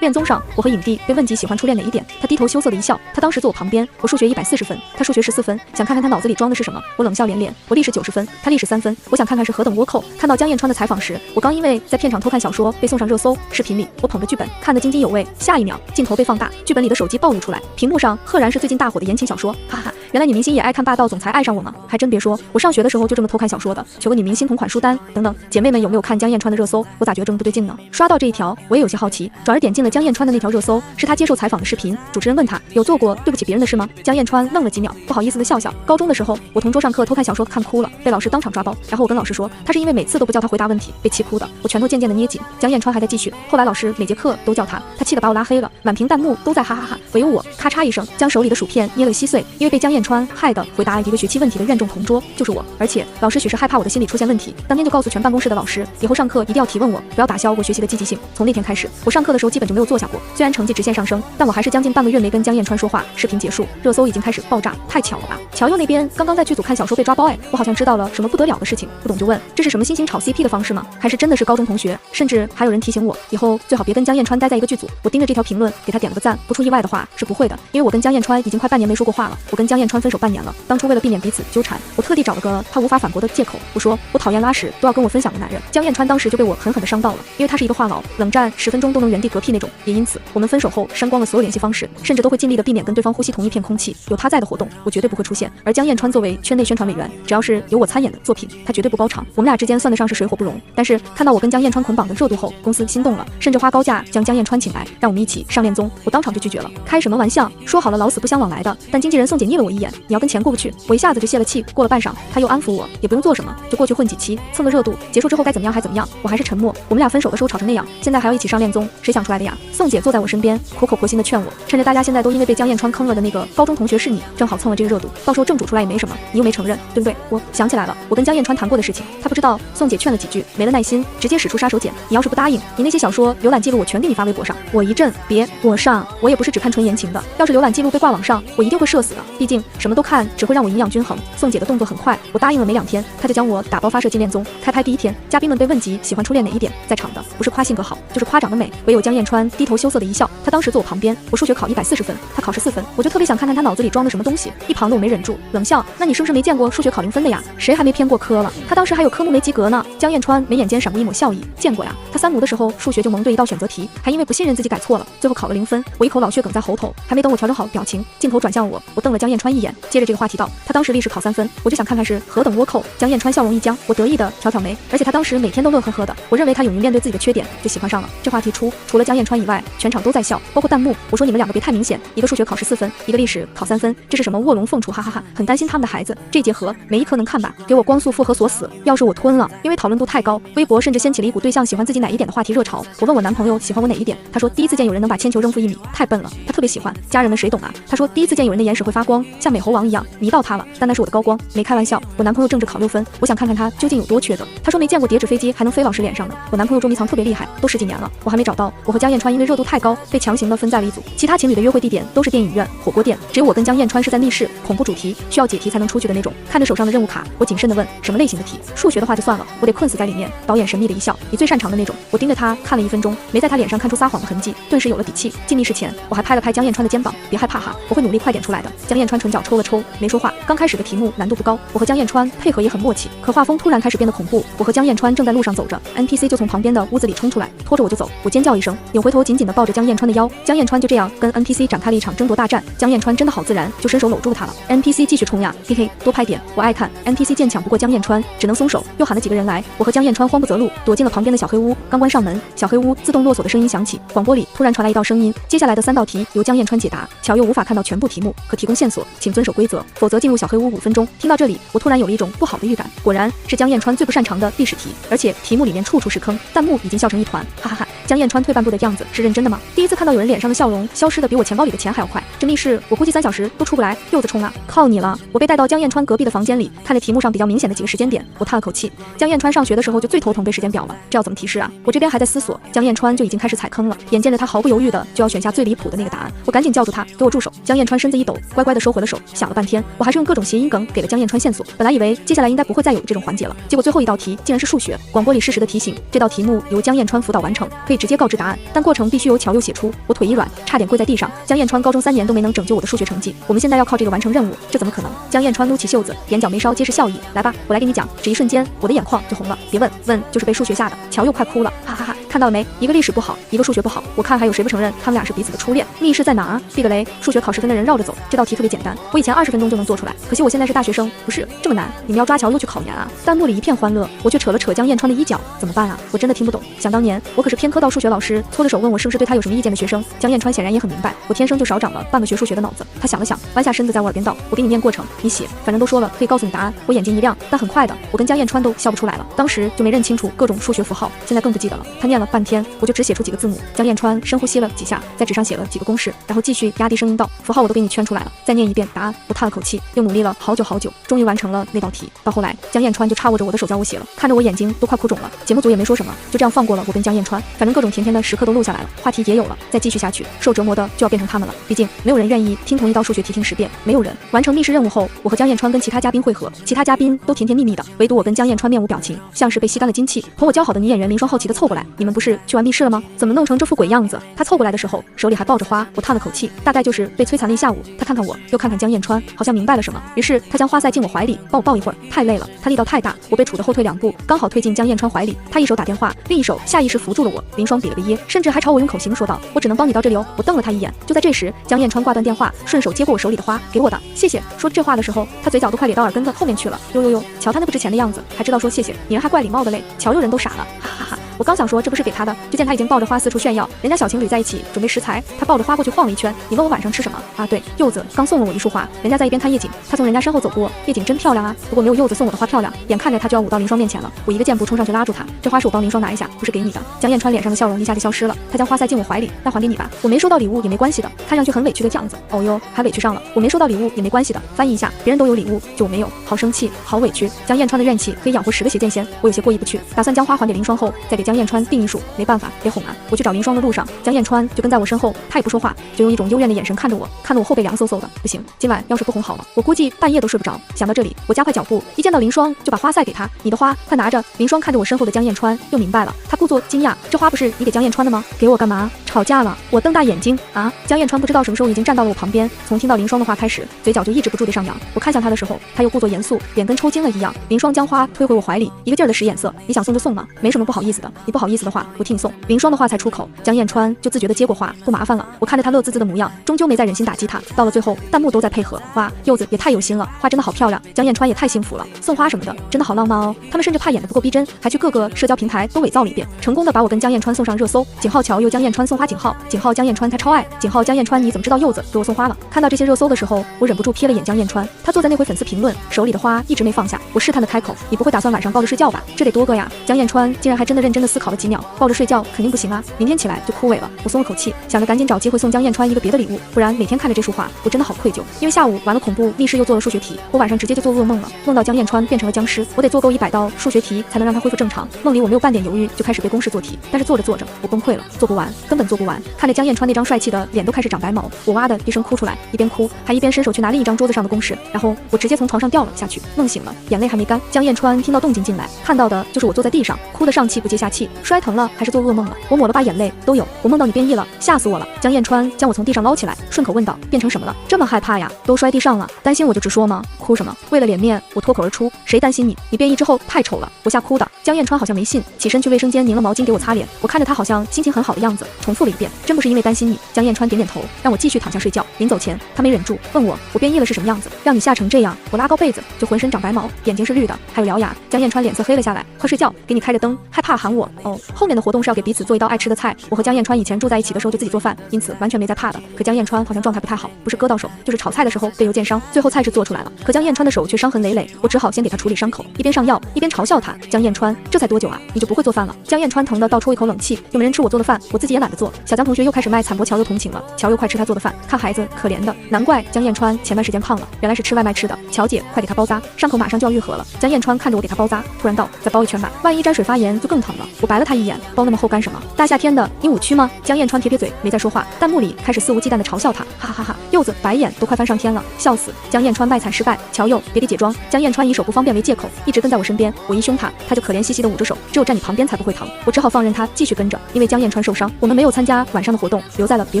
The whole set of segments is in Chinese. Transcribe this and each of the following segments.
恋综上，我和影帝被问及喜欢初恋哪一点，他低头羞涩的一笑。他当时坐我旁边，我数学140分，他数学14分，想看看他脑子里装的是什么。我冷笑连连，我历史90分，他历史3分，我想看看是何等倭寇。看到江彦川的采访时，我刚因为在片场偷看小说被送上热搜，视频里我捧着剧本看得津津有味，下一秒镜头被放大，剧本里的手机暴露出来，屏幕上赫然是最近大火的言情小说，哈哈，原来女明星也爱看霸道总裁爱上我吗？还真别说，我上学的时候就这么偷看小说的，求个女明星同款书单等等。姐妹们有没有看江彦川的热搜？我咋觉得这么不对劲呢？刷到这一条，我也有些好奇，转而点进了江彦川的那条热搜，是他接受采访的视频。主持人问他有做过对不起别人的事吗？江彦川愣了几秒，不好意思的笑笑。高中的时候，我同桌上课偷看小说看哭了，被老师当场抓包。然后我跟老师说，他是因为每次都不叫他回答问题被气哭的。我拳头渐渐的捏紧。江彦川还在继续，后来老师每节课都叫他，他气得把我拉黑了，满屏弹幕都在哈哈哈，唯有我咔嚓一声将手里的薯片捏了稀碎，因为被江彦川害得回答1个学期问题的怨众同桌就是我。而且老师许是害怕我的心理出现问题，当天就告诉全办公室的老师，以后上课一定要提问我，不要打消我学习的积极性。从那天开始，我上课的时候基本就没有坐下过，虽然成绩直线上升，但我还是将近半个月没跟江彦川说话。视频结束，热搜已经开始爆炸，太巧了吧？乔佑那边刚刚在剧组看小说被抓包，我好像知道了什么不得了的事情，不懂就问，这是什么新型炒 CP 的方式吗？还是真的是高中同学？甚至还有人提醒我，以后最好别跟江彦川待在一个剧组。我盯着这条评论，给他点了个赞。不出意外的话是不会的，因为我跟江彦川已经快半年没说过话了。我跟江彦川分手半年了，当初为了避免彼此纠缠，我特地找了个他无法反驳的借口，我说我讨厌拉屎都要跟我分享的男人。江彦川当时就被我狠狠地伤到了，因为他是一个话痨，冷战10分钟都能原地嗝屁那种。也因此，我们分手后删光了所有联系方式，甚至都会尽力的避免跟对方呼吸同一片空气。有他在的活动，我绝对不会出现。而江彦川作为圈内宣传委员，只要是有我参演的作品，他绝对不包场。我们俩之间算得上是水火不容。但是看到我跟江彦川捆绑的热度后，公司心动了，甚至花高价将江彦川请来，让我们一起上恋综。我当场就拒绝了，开什么玩笑？说好了老死不相往来的。但经纪人宋姐睨了我一眼，你要跟钱过不去。我一下子就泄了气。过了半晌，他又安抚我，也不用做什么，就过去混几期，蹭个热度。结束之后该怎么样还怎么样，我还是沉默。我们俩分手的时候吵成那样，现在还要一起上恋综，谁想出来的呀？宋姐坐在我身边，苦口婆心的劝我，趁着大家现在都因为被江彦川坑了的那个高中同学是你，正好蹭了这个热度，到时候正主出来也没什么，你又没承认，对不对？我想起来了，我跟江彦川谈过的事情，他不知道。宋姐劝了几句，没了耐心，直接使出杀手锏，你要是不答应，你那些小说浏览记录我全给你发微博上。我一阵别我上，我也不是只看纯言情的，要是浏览记录被挂网上，我一定会社死的，毕竟什么都看只会让我营养均衡。宋姐的动作很快，我答应了没2天，她就将我打包发射进恋综。开拍第1天，嘉宾们被问及喜欢初恋哪一点，在场的不是夸性格好，就是夸长得美，唯有江彦川低头羞涩的一笑。他当时坐我旁边，我数学考140分，他考14分，我就特别想看看他脑子里装的什么东西。一旁的我没忍住冷笑，那你是不是没见过数学考0分的呀？谁还没偏过科了？他当时还有科目没及格呢。江彦川眉眼间闪过一抹笑意，见过呀，他3模的时候数学就蒙对一道选择题，还因为不信任自己改错了，最后考了0分。我一口老血梗在喉头，还没等我调整好表情，镜头转向我瞪了江彦川一眼，接着这个话题道，他当时历史考3分，我就想看看是何等倭寇。江彦川笑容一僵，我得意的挑挑眉，而且他当时每天都乐呵呵的，我认为他勇于面对自己的缺点，就喜欢上了。这话题出，除了江彦川以外，全场都在笑，包括弹幕。我说你们2个别太明显，一个数学考14分，一个历史考3分，这是什么卧龙凤雏？哈哈哈，很担心他们的孩子。这节课每一科能看吧？给我光速复合锁死，要是我吞了。因为讨论度太高，微博甚至掀起了一股对象喜欢自己哪一点的话题热潮。我问我男朋友喜欢我哪一点，他说第一次见有人能把铅球扔负1米，太笨了，他特别喜欢。家人们谁懂啊？他说第一次见有人的眼屎会发光，像美猴王一样，迷到他了，但那是我的高光，没开玩笑。我男朋友政治考6分，我想看看他究竟有多缺德。他说没见过叠纸飞机还能飞老师脸上的。我男朋友捉迷藏特别厉害，都10几年了，我还没找到。我和江彦川因为热度太高，被强行的分在了一组，其他情侣的约会地点都是电影院、火锅店，只有我跟江彦川是在密室，恐怖主题，需要解题才能出去的那种。看着手上的任务卡，我谨慎的问什么类型的题？数学的话就算了，我得困死在里面。导演神秘的一笑，你最擅长的那种。我盯着他看了1分钟，没在他脸上看出撒谎的痕迹，顿时有了底气。进密室前，我还拍了拍江彦川的肩膀，别害怕哈，我会努力快点出来的。江彦川唇角抽了抽，没说话。刚开始的题目难度不高，我和江彦川配合也很默契，可画风突然开始变得恐怖。我和江彦川正在路上走着 ，NPC 就从旁边的屋子里冲出来，拖着我就走。我尖叫一声，扭回头紧紧地抱着江彦川的腰。江彦川就这样跟 NPC 展开了一场争夺大战。江彦川真的好自然，就伸手搂住了他了。NPC 继续冲呀，嘿嘿，多拍点，我爱看。NPC 见抢不过江彦川，只能松手，又喊了几个人来。我和江彦川慌不择路，躲进了旁边的小黑屋。刚关上门，小黑屋自动落锁的声音响起，广播里突然传来一道声音，接下来的3道题由江彦川解答。乔又无法看到全部题目，可提供线索，请遵守规则，否则进入小黑屋5分钟。听到这里，我突然有了一种不好的预感，果然是江彦川最不擅长的历史题，而且题目里面处处是坑，弹幕已经笑成一团，哈哈哈。江彦川退半步的样子是认真的吗？第一次看到有人脸上的笑容消失的比我钱包里的钱还要快。这密室我估计3小时都出不来，柚子冲啊，靠你了！我被带到江彦川隔壁的房间里，看着题目上比较明显的几个时间点，我叹了口气。江彦川上学的时候就最头疼背时间表了，这要怎么提示啊？我这边还在思索，江彦川就已经开始踩坑了，眼见着他毫不犹豫的就要选下最离谱的那个答案，我赶紧叫住他，给我住手！江彦川身子一抖，乖乖的收回了手。手，想了半天，我还是用各种谐音梗给了江彦川线索。本来以为接下来应该不会再有这种环节了，结果最后一道题竟然是数学。广播里适时的提醒，这道题目由江彦川辅导完成，可以直接告知答案，但过程必须由乔佑写出。我腿一软，差点跪在地上。江彦川高中3年都没能拯救我的数学成绩，我们现在要靠这个完成任务，这怎么可能？江彦川撸起袖子，眼角眉梢皆是笑意。来吧，我来给你讲。只一瞬间，我的眼眶就红了。别问，就是被数学吓的。乔佑快哭了，哈哈哈！看到了没？一个历史不好，一个数学不好，我看还有谁不承认他们俩是彼此的初恋？密室在哪儿？避个雷，数学考试跟着人绕着走。这道题特别简单，我以前20分钟就能做出来，可惜我现在是大学生，不是这么难。你们要抓乔佑去考研啊？弹幕里一片欢乐，我却扯了扯江彦川的衣角，怎么办啊？我真的听不懂。想当年，我可是偏科到数学老师搓着手问我是不是对他有什么意见的学生。江彦川显然也很明白，我天生就少长了半个学数学的脑子。他想了想，弯下身子在我耳边道：“我给你念过程，你写，反正都说了，可以告诉你答案。”我眼睛一亮，但很快的，我跟江彦川都笑不出来了。当时就没认清楚各种数学符号，现在更不记得了。他念了半天，我就只写出几个字母。江彦川深呼吸了几下，在纸上写了几个公式，然后继续压低声音道：“符号我都给你圈出来了，再念一遍答案。”我叹了口气，又努力了好久好久，终于完成了那道题。到后来，江彦川就插握着我的手教我写了，看着我眼睛都快哭肿了。节目组也没说什么，就这样放过了我跟江彦川。反正各种甜甜的时刻都录下来了，话题也有了，再继续下去，受折磨的就要变成他们了。毕竟没有人愿意听同一道数学题听10遍，没有人。完成密室任务后，我和江彦川跟其他嘉宾会合，其他嘉宾都甜甜蜜蜜的，唯独我跟江彦川面无表情，像是被吸干了精气。同我交好的女演员林双好奇的凑过来：“你们不是去玩密室了吗？怎么弄成这副鬼样子？”她凑过来的时候，手里还抱着花。我叹了口气，大概就是被摧残了一下午。她看看我，又看看江彦川，好像明白了什么，于是她将花塞进我怀里，帮我抱一会儿。太累了，她力道太大，我被杵得后退2步，刚好退进江彦川怀里。她一手打电话，另一手下意识扶住了我。林双比了个耶，甚至还朝我用口型说道：“我只能帮你到这里哦。”我瞪了她一眼。就在这时，江彦川挂断电话，顺手接过我手里的花，给我的。谢谢。说这话的时候，他嘴角都快咧到耳根子后面去了。哟，瞧他那不值钱的样子，还知道说谢谢，你人还怪礼貌的嘞。乔佑人都傻了，哈哈哈。我刚想说这不是给他的，就见他已经抱着花四处炫耀，人家小情侣在一起准备食材，他抱着花过去晃了一圈。你问我晚上吃什么啊？对，柚子刚送了我一束花，人家在一边看夜景，他从人家身后走过，夜景真漂亮啊，不过没有柚子送我的花漂亮。眼看着他就要舞到林双面前了，我一个箭步冲上去拉住他，这花是我帮林双拿一下，不是给你的。江彦川脸上的笑容一下就消失了，他将花塞进我怀里，那还给你吧，我没收到礼物也没关系的，看上去很委屈的样子。哦哟，还委屈上了，我没收到礼物也没关系的，翻译一下，别人都有礼物就我没有，好生气，好委屈。江彦川的怨气可以养活10个邪剑仙，我有些过意不去，打算将花还给林双后，再给江彦川定一数。没办法，别哄啊！我去找林双的路上，江彦川就跟在我身后，他也不说话，就用一种幽怨的眼神看着我，看得我后背凉飕飕的。不行，今晚要是不哄好了，我估计半夜都睡不着。想到这里，我加快脚步，一见到林双就把花塞给他，你的花，快拿着。林双看着我身后的江彦川，又明白了，他故作惊讶，这花不是你给江彦川的吗？给我干嘛？吵架了？我瞪大眼睛啊！江彦川不知道什么时候已经站到了我旁边，从听到林双的话开始，嘴角就抑制不住的上扬。我看向他的时候，他又故作严肃，脸跟抽筋了一样。林双将花推回我怀里，一个劲儿的使眼色，你想送就送吗？没什么不好意思的，你不好意思的话，我替你送。林双的话才出口，江彦川就自觉地接过花，不麻烦了。我看着他乐滋滋的模样，终究没再忍心打击他。到了最后，弹幕都在配合，哇，柚子也太有心了，花真的好漂亮，江彦川也太幸福了，送花什么的真的好浪漫哦。他们甚至怕演得不够逼真，还去各个社交平台都伪造了一遍，成功的把我跟江彦川送上热搜。井号乔佑江彦川送花，井号江彦川他超爱，井号江彦川你怎么知道柚子给我送花了？看到这些热搜的时候，我忍不住瞥了眼江彦川，他坐在那回粉丝评论，手里的花一直没放下。我试探的开口，你不会打算晚上抱着睡觉吧？这得多个呀！江彦川竟然还真的认真的思考了几秒，抱着睡觉肯定不行啊，明天起来就枯萎了。我松了口气，想着赶紧找机会送江彦川一个别的礼物，不然每天看着这束花，我真的好愧疚。因为下午玩了恐怖密室又做了数学题，我晚上直接就做噩梦了，梦到江彦川变成了僵尸，我得做够100道数学题才能让他恢复正常。梦里我没有半点犹豫，就开始背公式做题，但是做着做着我崩溃了，做不完，根本做不完。看着江彦川那张帅气的脸都开始长白毛，我哇的一声哭出来，一边哭还一边伸手去拿另一张桌子上的公式，然后我直接从床上掉了下去，梦醒了，眼泪还没干。江彦川听到动静进来，看到的就是我坐在地上，哭得上气不接下气，摔疼了还是做噩梦了？我抹了把眼泪，都有，我梦到你变异了，吓死我了。江彦川将我从地上捞起来，顺口问道：“变成什么了？这么害怕呀？都摔地上了，担心我就直说吗？哭什么？”为了脸面，我脱口而出：“谁担心你？你变异之后太丑了，我吓哭的。”江彦川好像没信，起身去卫生间拧了毛巾给我擦脸。我看着他好像心情很好的样子，重复了一遍：“真不是因为担心你。”江彦川点点头，让我继续躺下睡觉。临走前，他没忍住问我变异了是什么样子，让你吓成这样。我拉高被子，就浑身长白毛，眼睛是绿的，还有獠牙。江彦川脸色黑了下来：“快睡觉，给你开着灯，害怕喊我。”哦，后面的活动是要给彼此做一道爱吃的菜。我和江彦川以前住在一起的时候就自己做饭，因此完全没在怕的。可江彦川好像状态不太好，不是割到手，就是炒菜的时候被油溅伤，最后菜是做出来了，可江彦川的手却伤痕累累，我只好先给他处理伤口，一边上药一边嘲笑他：“江彦川，这才多久啊，你就不会做饭了？”江彦川疼得倒抽一口冷气，又没人吃我做的饭，我自己也懒得做。小江同学又开始卖惨薄乔佑同情了，乔佑快吃他做的饭，看孩子可怜的，难怪江彦川前段时间胖了，原来是吃外卖吃的。乔姐，快给他包扎，伤口马上就要愈合了。江彦川看着我给他包扎，突然道：“再包一圈吧，万一沾水发炎就更疼了。”我白了他一眼，包那么厚干什么？大夏天的，你武区吗？江彦川撇撇嘴，没再说话。弹幕里开始肆无忌惮地嘲笑他，哈哈哈哈！柚子白眼都快翻上天了，笑死！江彦川卖惨失败，乔柚别地解装。江彦川以手不方便为借口，一直跟在我身边。我一凶他，他就可怜兮兮地捂着手，只有站你旁边才不会疼。我只好放任他继续跟着，因为江彦川受伤，我们没有参加晚上的活动，留在了别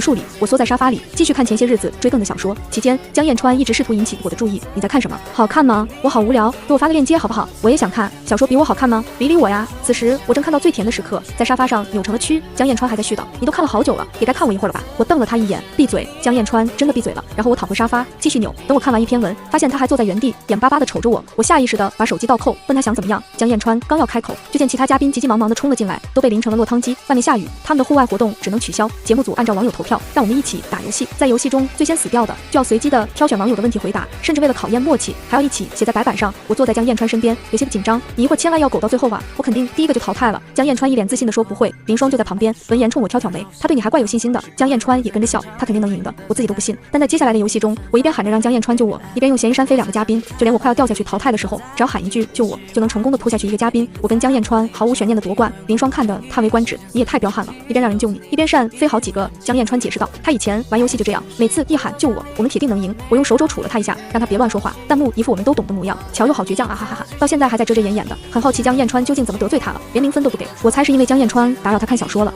墅里。我缩在沙发里，继续看前些日子追更的小说。期间，江彦川一直试图引起我的注意。你在看什么？好看吗？我好无聊，给我发个链接好不好？我也想看。小说比我好看吗？理理我呀！此时我正看到最甜的时刻，在沙发上扭成了蛆。江彦川还在絮叨：“你都看了好久了，也该看我一会儿了吧？”我瞪了他一眼，闭嘴。江彦川真的闭嘴了，然后我躺回沙发继续扭。等我看完一篇文，发现他还坐在原地，眼巴巴地瞅着我。我下意识地把手机倒扣，问他想怎么样。江彦川刚要开口，就见其他嘉宾急急忙忙地冲了进来，都被淋成了落汤鸡。外面下雨，他们的户外活动只能取消。节目组按照网友投票，让我们一起打游戏。在游戏中最先死掉的，就要随机地挑选网友的问题回答，甚至为了考验默契，还要一起写在白板上。我坐在江彦川身边，有些紧张。你一会儿千万要苟到最后啊，我肯定第一个就淘汰了。江彦川一脸自信地说不会。林双就在旁边，闻言冲我挑挑眉，他对你还怪有信心的。江彦川也跟着笑，他肯定能赢的，我自己都不信。但在接下来的游戏中，我一边喊着让江彦川救我，一边用嫌疑山飞2个嘉宾，就连我快要掉下去淘汰的时候，只要喊一句救我，就能成功的拖下去1个嘉宾。我跟江彦川毫无悬念的夺冠。林双看得叹为观止，你也太彪悍了，一边让人救你，一边扇飞好几个。江彦川解释道，他以前玩游戏就这样，每次一喊救我，我们铁定能赢。我用手肘杵了他一下，让他别乱说话。弹幕一副我们都懂的模样，乔又好倔强啊哈哈哈，到现在还在遮遮掩掩的，很好奇江彦川究竟怎么得罪他了，连0分都不给。我猜是因为江彦川打扰他看小说了。